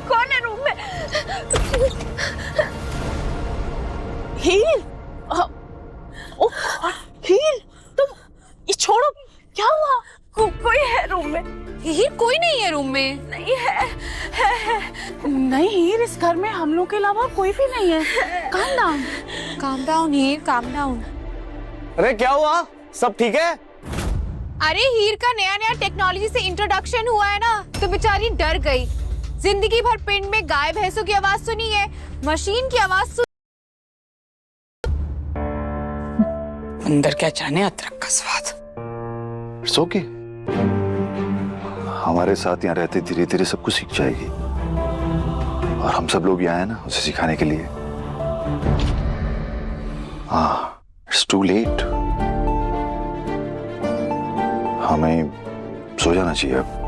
कौन है रूम में? हीर, हीर, तुम ये छोड़ो, क्या हुआ? कोई है रूम में? हीर कोई नहीं है रूम में। नहीं है। नहीं हीर, इस घर में हम लोग के अलावा कोई भी नहीं है। काम डाउन, काम डाउन हीर, काम डाउन। अरे क्या हुआ, सब ठीक है? अरे हीर का नया नया टेक्नोलॉजी से इंट्रोडक्शन हुआ है ना, तो बेचारी डर गई। जिंदगी भर पिंड में गाय भैंसों की आवाज सुनी है, मशीन की आवाज सुनी। अंदर क्या जाने अदरक का स्वाद। इट्स ओके, हमारे साथ यहाँ रहते धीरे धीरे सब कुछ सीख जाएगी। और हम सब लोग यहाँ हैं ना उसे सिखाने के लिए। हाँ, इट्स टू लेट, हमें सो जाना चाहिए अब।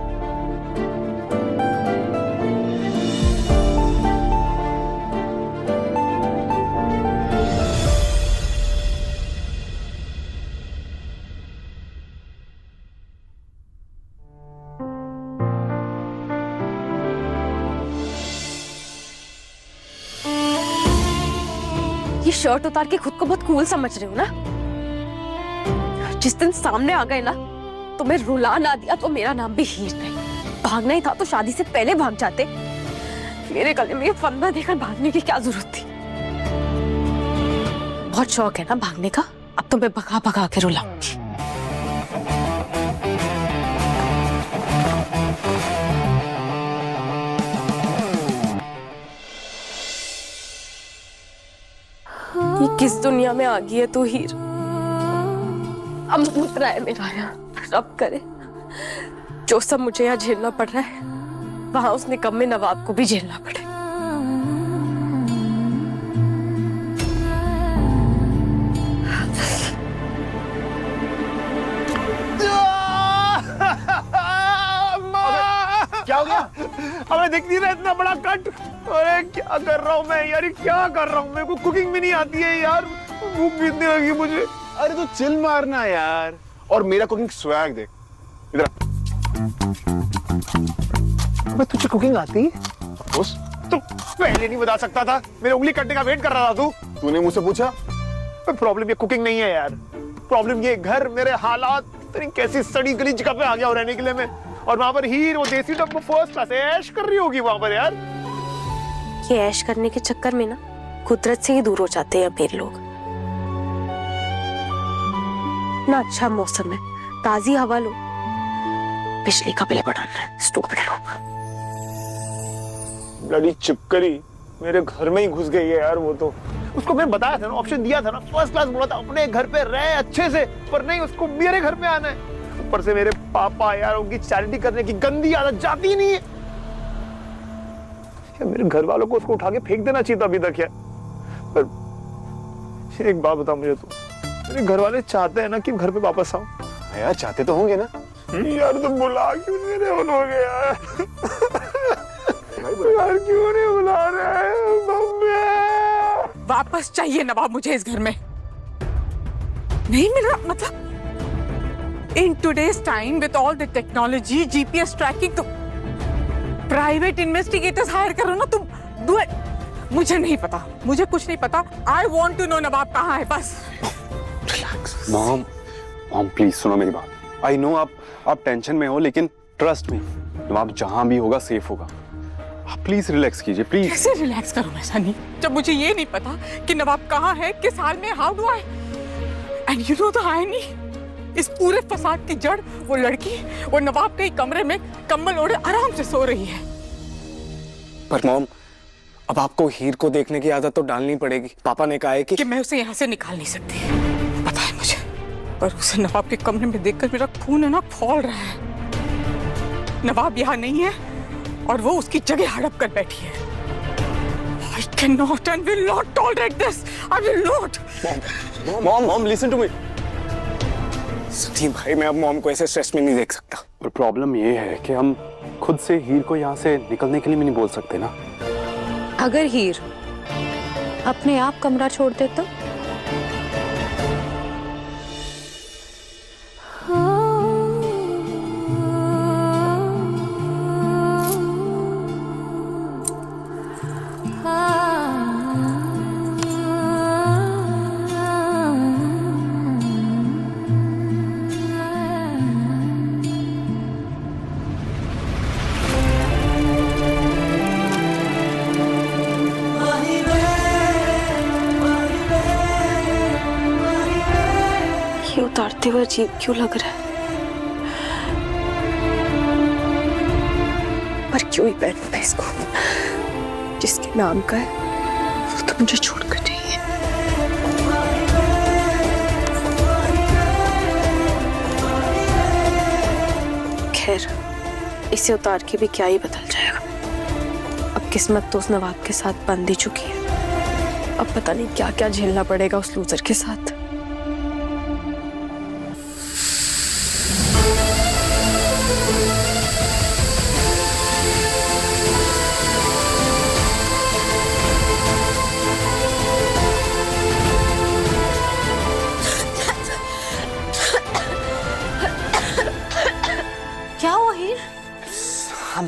ये शर्ट उतार के खुद को बहुत कूल समझ रहे हो ना? जिस दिन सामने आ गए ना, तुम्हें रुला ना दिया तो मेरा नाम भी हीर नहीं। भागना ही था तो शादी से पहले भाग जाते। मेरे गले में ये फंदा देकर भागने की क्या जरूरत थी? बहुत शौक है ना भागने का, अब तो मैं भगा भगा के रुलाऊंगी। ये किस दुनिया में आ गई है तू हीर? अब उतरा है मेरा यहाँ, रब करे जो सब मुझे यहाँ झेलना पड़ रहा है, वहां उस निकम्मे नवाब को भी झेलना पड़े। क्या हो गया? अबे दिख नहीं रहा इतना बड़ा कट? अरे क्या कर रहा हूँ मैं यार, ये क्या कर रहा हूँ? मेरे को कुकिंग भी नहीं आती है यार, भूख भी इतनी लगी मुझे। अरे तो चिल मारना यार, और मेरा कुकिंग स्वैग देख इधर। अबे तुझे कुकिंग आती है? तो पहले नहीं बता सकता था? मेरे उंगली कटने का वेट कर रहा था तू। तूने मुझसे पूछा? प्रॉब्लम ये कुकिंग नहीं है यार, प्रॉब्लम ये घर, मेरे हालात, तेरी कैसी सड़ी गली जगह पे आ गया रहने के लिए मैं। और वहां पर हीर वो देसी डब्बा फर्स्ट क्लास ऐश कर रही होगी वहां पर यार। ये ऐश करने के चक्कर में ना कुदरत से ही दूर हो जाते हैं अमीर लोग ना। अच्छा मौसम है, ताजी हवा लो, बिजली का बिल बढ़ाना है, स्टूपिड लोग। ब्लडी चिपकली मेरे घर में ही घुस गई है यार। वो तो उसको मैंने बताया था ना, ऑप्शन दिया था ना, फर्स्ट क्लास बोला था, अपने घर पे रहे अच्छे से, पर नहीं, उसको मेरे घर में आना है। ऊपर से मेरे पापा यार, उनकी चैरिटी करने की गंदी आदत जाती नहीं है। मेरे घर वालों को उसको उठा के फेंक देना चाहिए था अभी तक यार। पर एक बात बता मुझे, तो मेरे घर वाले चाहते हैं ना कि घर पे वापस आऊं? यार चाहते तो होंगे ना यार, तुम बुला क्यों नहीं रहे उन लोग यार? यार क्यों नहीं बुला रहे मम्मी? वापस चाहिए नवाब मुझे इस घर में। नहीं मिल रहा, मतलब in today's time with all the technology, GPS tracking, तो प्राइवेट इन्वेस्टिगेटर्स हायर करो ना तुम। Do it. मुझे नहीं पता, मुझे कुछ नहीं पता। आई वॉन्ट टू नो नवाब कहाँ है, बस। रिलैक्स मॉम, मॉम प्लीज सुनो मेरी बात। आई नो आप टेंशन में हो, लेकिन ट्रस्ट मी, नवाब जहां भी होगा सेफ होगा। आप प्लीज रिलैक्स कीजिए प्लीज। कैसे रिलैक्स करूं मैं सनी, जब मुझे ये नहीं पता कि नवाब कहाँ है, किस हाल में, how do I. And you know the irony, इस पूरे फसाद की जड़ वो लड़की, वो नवाब के ही कमरे में कंबल ओढ़े आराम से सो रही है। पर मॉम, अब आपको हीर को देखने की आदत तो डालनी पड़ेगी। पापा ने कहा है कि मैं उसे यहाँ से निकाल नहीं सकती, पता है मुझे, पर उसे नवाब के कमरे में देखकर मेरा खून है ना खौल रहा है। नवाब यहाँ नहीं है और वो उसकी जगह हड़प कर बैठी है। I cannot and will not tolerate this. I will not. Mom listen to me. Sunny भाई, मैं अब मॉम को ऐसे स्ट्रेस में नहीं देख सकता। पर प्रॉब्लम ये है कि हम खुद से हीर को यहाँ से निकलने के लिए भी नहीं बोल सकते ना। अगर हीर अपने आप कमरा छोड़ दे तो ये उतारते हुए अजीब क्यों लग रहा है, पर क्यों ही पहनूं मैं इसको? जिसके नाम का है वो तो मुझे छोड़कर चाहिए। खैर, इसे उतार के भी क्या ही बदल जाएगा। अब किस्मत तो उस नवाब के साथ बंध ही चुकी है। अब पता नहीं क्या क्या झेलना पड़ेगा उस लूजर के साथ। क्या हुआ हीर?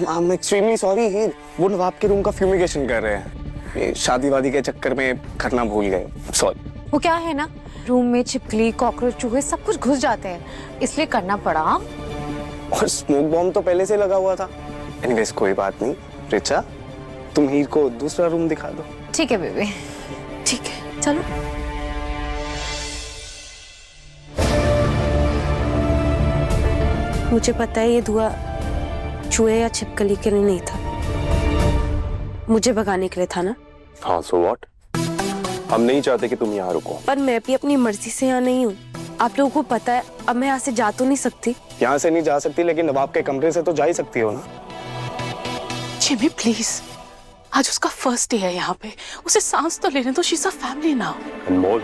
I'm extremely sorry हीर, वो नवाब के रूम का फ्यूमिगेशन कर रहे हैं। ये शादी वादी के चक्कर में करना भूल गए, सॉरी। वो क्या है ना, रूम में छिपकली, कॉकरोच, चूहे सब कुछ घुस जाते हैं, इसलिए करना पड़ा। और स्मोक बॉम्ब तो पहले से लगा हुआ था। एनीवेज कोई बात नहीं। रिचा, तुम हीर को दूसरा रूम दिखा दो। ठीक है बेबी। ठीक है, चलो। मुझे पता है ये धुआं चूहे या छिपकली के लिए नहीं था, मुझे भगाने के लिए था ना। हाँ, सो व्हाट? हम नहीं चाहते कि तुम यहाँ रुको। पर मैं भी अपनी मर्जी से यहाँ नहीं हूँ। आप लोगों को पता है, अब मैं यहाँ से जा तो नहीं सकती। यहाँ से नहीं जा सकती, लेकिन नवाब के कमरे से तो जा ही सकती हो ना। जिमी प्लीज, आज उसका फर्स्ट डे है यहाँ पे, उसे सांस तो लेने दो। She is a family now. Anmol,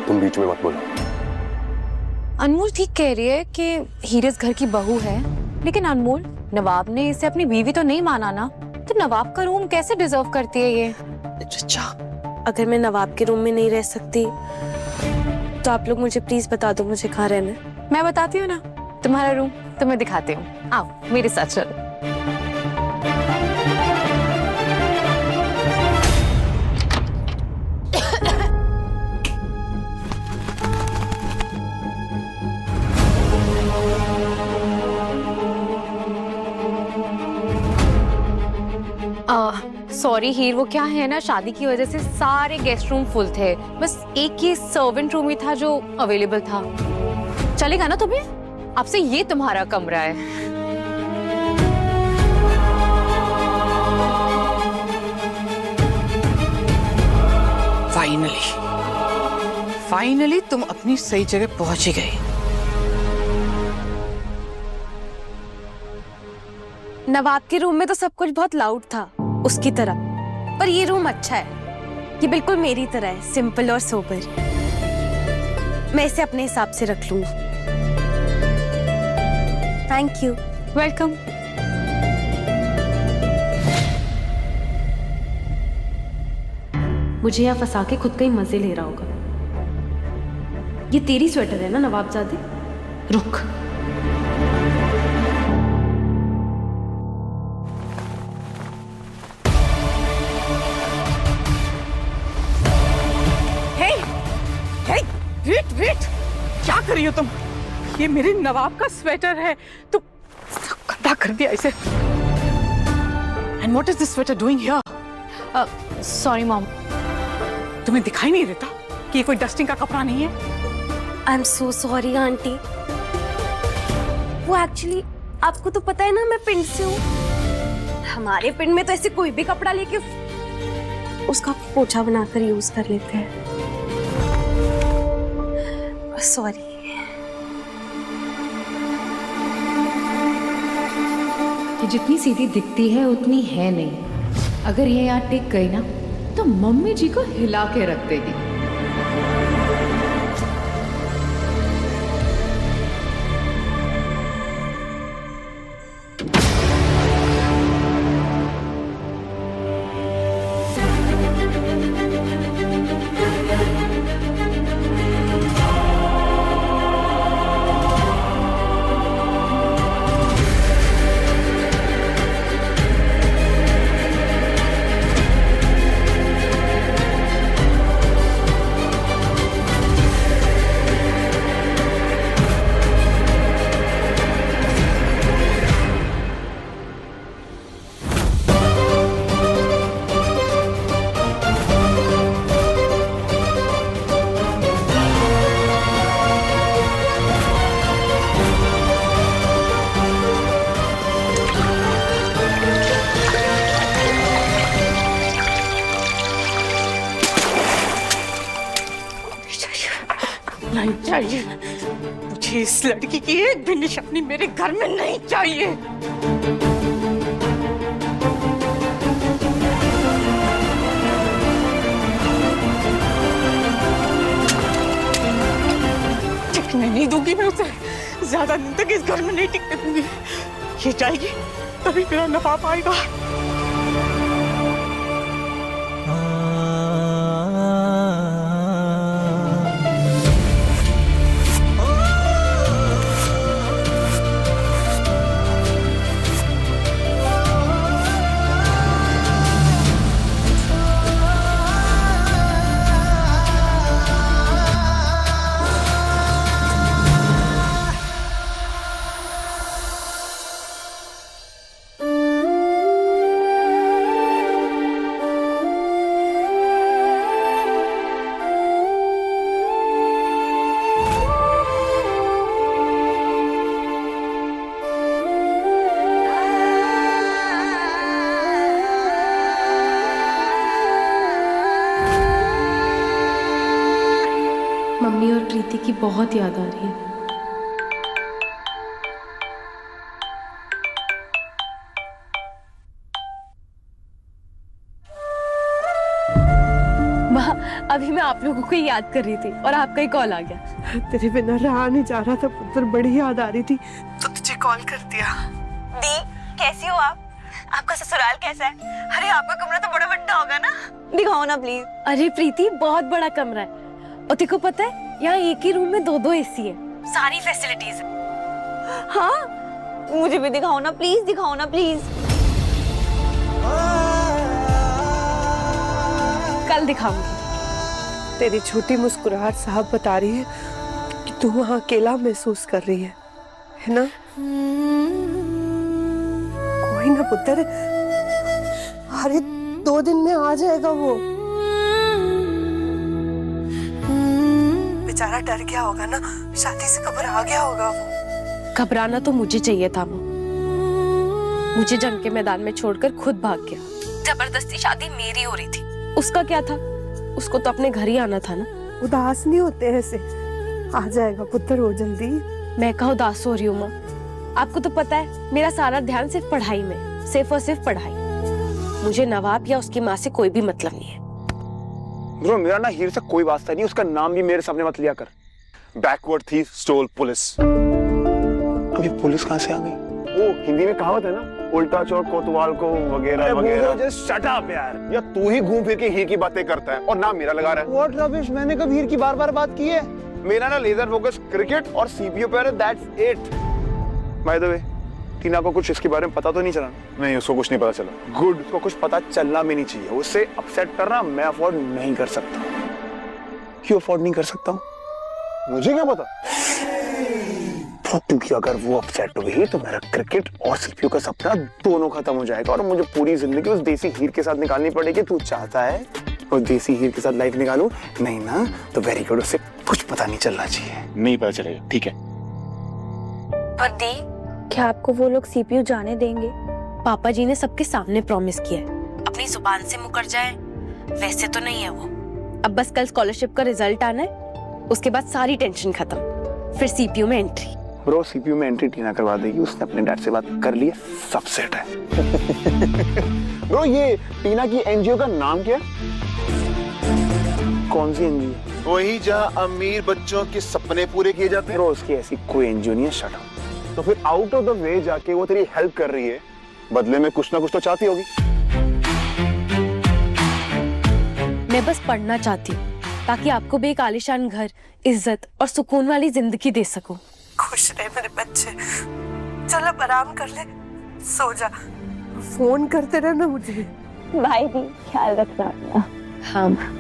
तुम बीच में मत बोलो। अनमोल ठीक कह रही है कि हीरस घर की बहू है, लेकिन अनमोल, नवाब ने इसे अपनी बीवी तो नहीं माना ना, तो नवाब का रूम कैसे डिजर्व करती है ये? अच्छा, अगर मैं नवाब के रूम में नहीं रह सकती तो आप लोग मुझे प्लीज बता दो मुझे कहाँ रहना है। मैं बताती हूँ ना, तुम्हारा रूम तुम्हें दिखाती हूँ। आओ मेरे साथ चलो। सॉरी हीर, वो क्या है ना, शादी की वजह से सारे गेस्ट रूम फुल थे, बस एक ही सर्वेंट रूम ही था जो अवेलेबल था। चलेगा ना तुम्हें? आपसे ये तुम्हारा कमरा है। फाइनली तुम अपनी सही जगह पहुंच ही गई। नवाब के रूम में तो सब कुछ बहुत लाउड था उसकी तरह, पर ये रूम अच्छा है। ये बिल्कुल मेरी तरह है, सिंपल और सोबर। मैं इसे अपने हिसाब से रख लूंगी। Thank you. वेलकम। मुझे यहाँ फंसा के खुद का ही मजे ले रहा होगा। ये तेरी स्वेटर है ना नवाबजादे? रुक। वेट, क्या कर रही हो तुम? ये मेरे नवाब का स्वेटर है, तुम गंदा कर दिया इसे। And what is this sweater doing here? Sorry mom. तुम्हें दिखाई नहीं देता कि ये कोई डस्टिंग का कपड़ा नहीं है? I am so sorry aunty. वो एक्चुअली, आपको तो पता है ना मैं पिंड से हूँ। हमारे पिंड में तो ऐसे कोई भी कपड़ा लेके उसका पोछा बनाकर यूज कर लेते हैं। सॉरी। ये जितनी सीधी दिखती है उतनी है नहीं। अगर ये यहाँ टिक गई ना तो मम्मी जी को हिला के रख देगी। नहीं चाहिए, मुझे इस लड़की की एक भी निशानी मेरे घर में नहीं चाहिए। टिकने नहीं दूंगी मैं उसे, ज्यादा दिन तक इस घर में नहीं टिकने दूंगी। ये जाएगी तभी मेरा नवाब आएगा। मम्मी और प्रीति की बहुत याद आ रही है। माँ, अभी मैं आप लोगों को ही याद कर रही थी और आपका ही कॉल आ गया। तेरे बिना रहा नहीं जा रहा था पुत्र, बड़ी याद आ रही थी तो तुझे कॉल कर दिया। दी, कैसी हो आप? आपका ससुराल कैसा है? अरे आपका कमरा तो बड़ा बड़ा होगा ना, दिखाओ ना प्लीज। अरे प्रीति, बहुत बड़ा कमरा है और तेको पता है यहाँ एक ही रूम में दो एसी है, सारी फैसिलिटीज है। हाँ, मुझे भी दिखाओ ना प्लीज, दिखाओ ना प्लीज। कल दिखाऊंगी। तेरी छोटी मुस्कुराहट साहब बता रही है कि तू वहाँ अकेला महसूस कर रही है ना? कोई ना पुत्र, अरे 2 दिन में आ जाएगा वो। बेचारा डर गया होगा ना, शादी से घबरा गया होगा वो। घबराना तो मुझे चाहिए था वो, मुझे जंग के मैदान में छोड़कर खुद भाग गया। जबरदस्ती शादी मेरी हो रही थी, उसका क्या था? उसको तो अपने घर ही आना था ना। उदास नहीं होते ऐसे, आ जाएगा पुत्र वो जल्दी। मैं कहा उदास हो रही हूँ माँ? आपको तो पता है मेरा सारा ध्यान सिर्फ पढ़ाई में, सिर्फ और सिर्फ पढ़ाई। मुझे नवाब या उसकी माँ से कोई भी मतलब नहीं है। ब्रो, मेरा ना हीर से कोई वास्ता नहीं, उसका नाम भी मेरे सामने मत लिया कर। बैकवर्ड थी, स्टोल पुलिस। अभी पुलिस कहाँ से आ गई? वो हिंदी में कहावत है ना, उल्टा चोर कोतवाल को वगैरह वगैरह। जस्ट शट अप यार, या तू ही घूम फिर के हीर की बातें करता है और नाम मेरा लगा रहा है। व्हाट रबिश, मैंने कब हीर की बार-बार बात की है? मेरा ना लेजर फोकस क्रिकेट और सीपीयू पे है, that's it. By the way, Tina को कुछ इसके बारे में पता तो नहीं चला? नहीं, उसको कुछ नहीं पता चला। गुड, उसको कुछ पता चलना भी नहीं चाहिए। उससे अपसेट करना मैं अफोर्ड नहीं कर सकता। क्यों अफोर्ड नहीं कर सकता हूँ? मुझे क्या पता? क्योंकि अगर वो अपसेट हुई तो मेरा क्रिकेट और सीपीयू का सपना दोनों खत्म हो जाएगा और मुझे पूरी जिंदगी उस देसी हीर के साथ निकालनी पड़ेगी। तू चाहता है उस देसी हीर के साथ लाइफ निकालूं? नहीं ना, तो वेरी गुड, उससे कुछ पता नहीं चलना चाहिए। नहीं पता चलेगा, ठीक है। पर दी, क्या आपको वो लोग सीपीयू जाने देंगे? पापा जी ने सबके सामने प्रॉमिस किया है, अपनी जुबान से मुकर जाए वैसे तो नहीं है वो। अब बस कल स्कॉलरशिप का रिजल्ट आना है, उसके बाद सारी टेंशन खत्म, फिर सीपीयू में एंट्री। ब्रो, सीपीयू में एंट्री टीना करवा देगी, उसने अपने डैड से बात कर ली है, सब सेट है। ब्रो, ये टीना की एनजीओ का नाम क्या है? कौन सी एनजीओ? वही जहाँ अमीर बच्चों के सपने पूरे किए जाते हैं। ब्रो, उसकी ऐसी कोई एनजीओ नहीं है, शट अप। तो फिर आउट ऑफ द वे जाके वो तेरी हेल्प कर रही है, बदले में कुछ ना कुछ तो चाहती होगी। मैं बस पढ़ना चाहती हूँ ताकि आपको भी एक आलीशान घर, इज्जत और सुकून वाली जिंदगी दे सकूं। खुश रहे मेरे बच्चे, चल अब आराम कर ले, सो जा। फोन करते रहना मुझे। बाय दी, ख्याल रखना अपना। हाँ।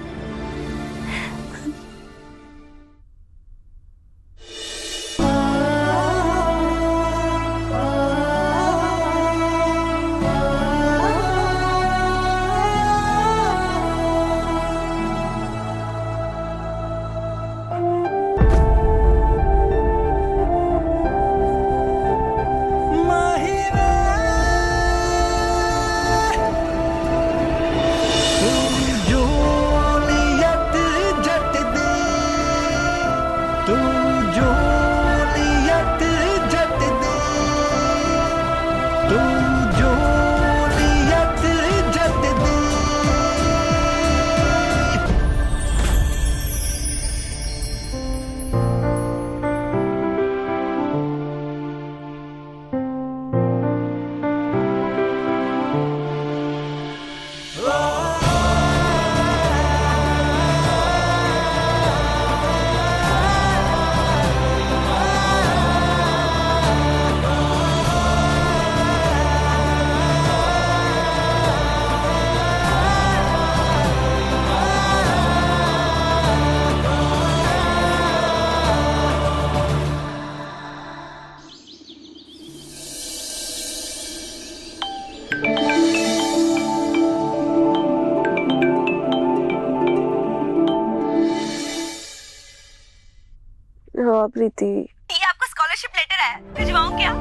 हाँ प्रीति। दी आपको स्कॉलरशिप लेटर आया, भिजवाऊं क्या?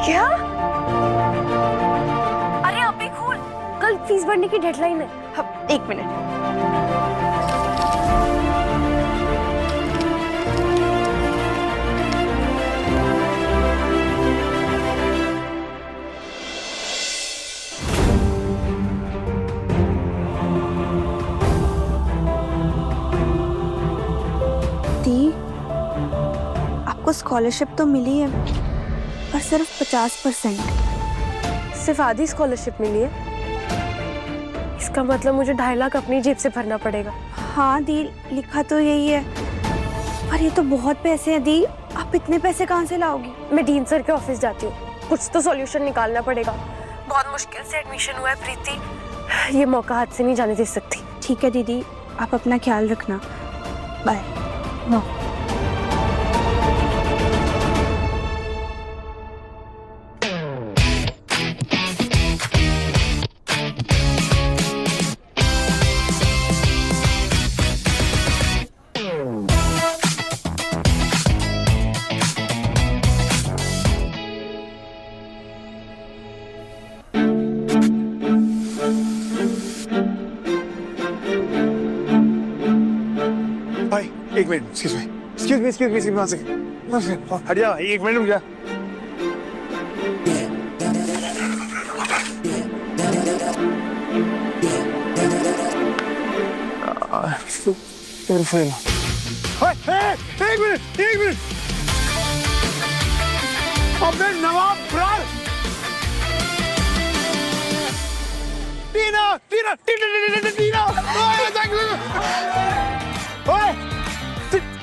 क्या? अरे आप भी खोल। कल फीस भरने की डेडलाइन है। हाँ, 1 मिनट। दी आपको स्कॉलरशिप तो मिली है पर सिर्फ 50%। सिर्फ आधी स्कॉलरशिप मिली है? इसका मतलब मुझे 2.5 लाख अपनी जेब से भरना पड़ेगा। हाँ दी, लिखा तो यही है, पर ये तो बहुत पैसे हैं दी, आप इतने पैसे कहाँ से लाओगी? मैं डीन सर के ऑफिस जाती हूँ, कुछ तो सॉल्यूशन निकालना पड़ेगा। बहुत मुश्किल से एडमिशन हुआ है प्रीति, ये मौका हाथ से नहीं जाने दे सकती। ठीक है दीदी, आप अपना ख्याल रखना, बाय। भाई एक मिनट, एक्सक्यूज मी, वहां से हट जा, 1 मिनट रुक जा। एक मिनट। अबे नवाब ब्रार, टीना,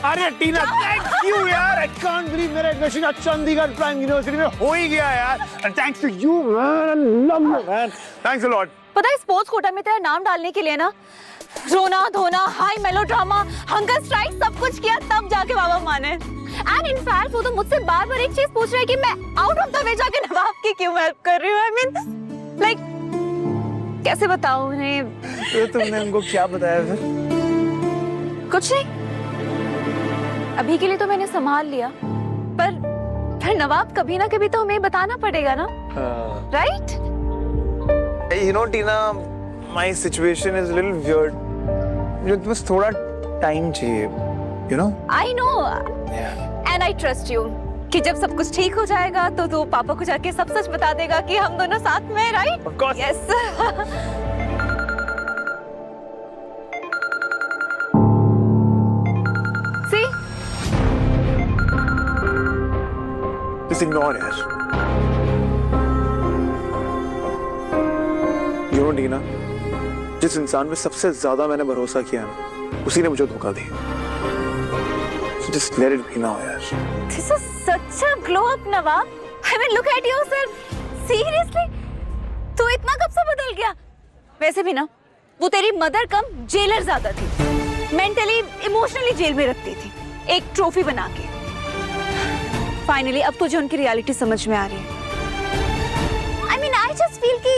अरे टीना, थैंक यू यार, आई कांट बिलीव मेरा एडमिशन चंडीगढ़ प्राइम यूनिवर्सिटी में हो ही गया यार, and thanks to you man, love you man, thanks a lot. पता है स्पोर्ट्स कोटा में तेरा नाम डालने के लिए ना रोना धोना, हाई मेलोड्रामा, हंगर स्ट्राइक सब कुछ किया, तब जाके बाबा माने। एंड इनफैक्ट वो तो मुझसे बार-बार एक चीज पूछ रहा है कि मैं आउट ऑफ द वे जाके नवाब की क्यों हेल्प कर रही हूँ। आई मीन लाइक कैसे बताऊं उन्हें? तो तुमने उनको क्या बताया फिर? कुछ नहीं, अभी के लिए तो मैंने संभाल लिया, पर नवाब कभी ना कभी तो हमें बताना पड़ेगा ना, right? You know Tina, my situation is a little weird. मुझे बस थोड़ा टाइम चाहिए, you know? I know, and I trust you. कि जब सब कुछ ठीक हो जाएगा तो तू पापा को जाके सब सच बता देगा कि हम दोनों साथ में, right? Of course. Yes. See? Just ignore यार। You know टीना, जिस इंसान पे सबसे ज्यादा मैंने भरोसा किया ना, उसी ने मुझे धोखा दिया। So just let it be now यार। This is such a glow up Nawab. I mean look at yourself. Seriously? तू इतना कब से बदल गया? वैसे भी ना, वो तेरी मदर कम जेलर ज्यादा थी। मेंटली, इमोशनली जेल में रखती थी, एक ट्रॉफी बना के। फाइनली अब तुझे उनकी रियलिटी समझ में आ रही है। I mean I just feel कि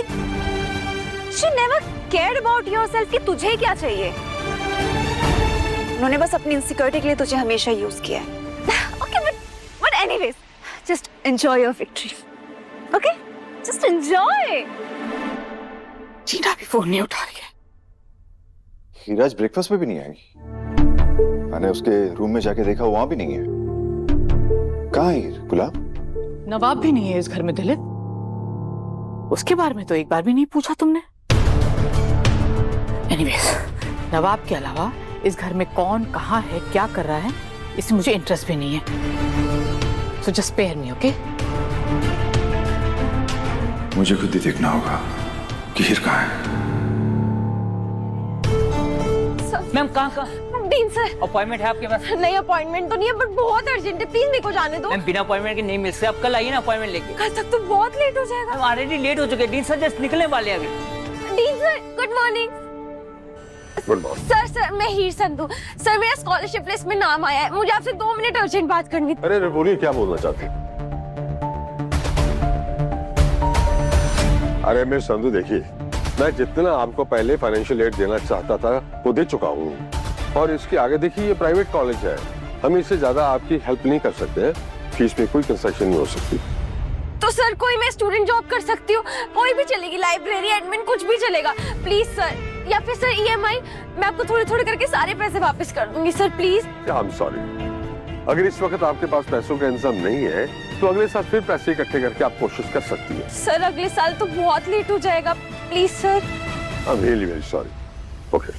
she never cared about yourself कि तुझे क्या चाहिए। उन्होंने बस अपनी इनसिक्योरिटी के लिए तुझे हमेशा यूज किया है। Okay, but anyways, just enjoy your victory. Okay? Just enjoy. टीना भी फोन नहीं उठा रही है। हीराज ब्रेकफास्ट में भी नहीं आई। मैंने उसके रूम में जाके देखा, वहां भी नहीं है। कहाँ है गुलाब? नवाब भी नहीं है इस घर में दिलीप। उसके बारे में तो एक बार भी नहीं पूछा तुमने। एनीवेज, नवाब के अलावा इस घर में कौन कहाँ है, क्या कर रहा है, इसमें मुझे इंटरेस्ट भी नहीं है। So just spare me, okay? मुझे खुद ही देखना होगा कि हीर कहाँ है। मैम कहाँ? डीन सर, अपॉइंटमेंट है आपके पास? नहीं, अपॉइंटमेंट तो नहीं है, बट बहुत अर्जेंट है, प्लीज मेरे को जाने दो। मैम बिना अपॉइंटमेंट के नहीं मिल सकते, आप कल आइए ना अपॉइंटमेंट लेके। कल तक तो बहुत लेट हो जाएगा। हम ऑलरेडी लेट हो चुके हैं, डीन सर जस्ट निकलने वाले हैं अभी। Dean sir, good morning. Good morning. Sir मैं हीर संधू। सर मेरा स्कॉलरशिप लिस्ट में नाम आया है, मुझे आपसे 2 मिनट अर्जेंट बात करनी थी। अरे बोलिए, क्या बोलना चाहते हैं? अरे मिस संधू, देखिए, मैं जितना आपको पहले फाइनेंशियल एड देना चाहता था वो दे चुका हूँ, और इसके आगे देखिए ये प्राइवेट कॉलेज है, हम इससे ज्यादा आपकी हेल्प नहीं कर सकते हैं। फीस में कोई कंसेशन नहीं हो सकती। तो सर कोई मैं स्टूडेंट जॉब कर सकती हूँ, कोई भी चलेगी, लाइब्रेरी एडमिन कुछ भी चलेगा प्लीज सर। या फिर सर ईएमआई, मैं आपको थोड़े थोड़े करके सारे पैसे वापस कर दूंगी sir please. I am sorry, अगर इस वक्त आपके पास पैसों का इंतजाम नहीं है तो अगले साल फिर पैसे इकट्ठे करके आप कोशिश कर सकती है। सर अगले साल तो बहुत लेट हो जाएगा, please sir. I am really very sorry. Okay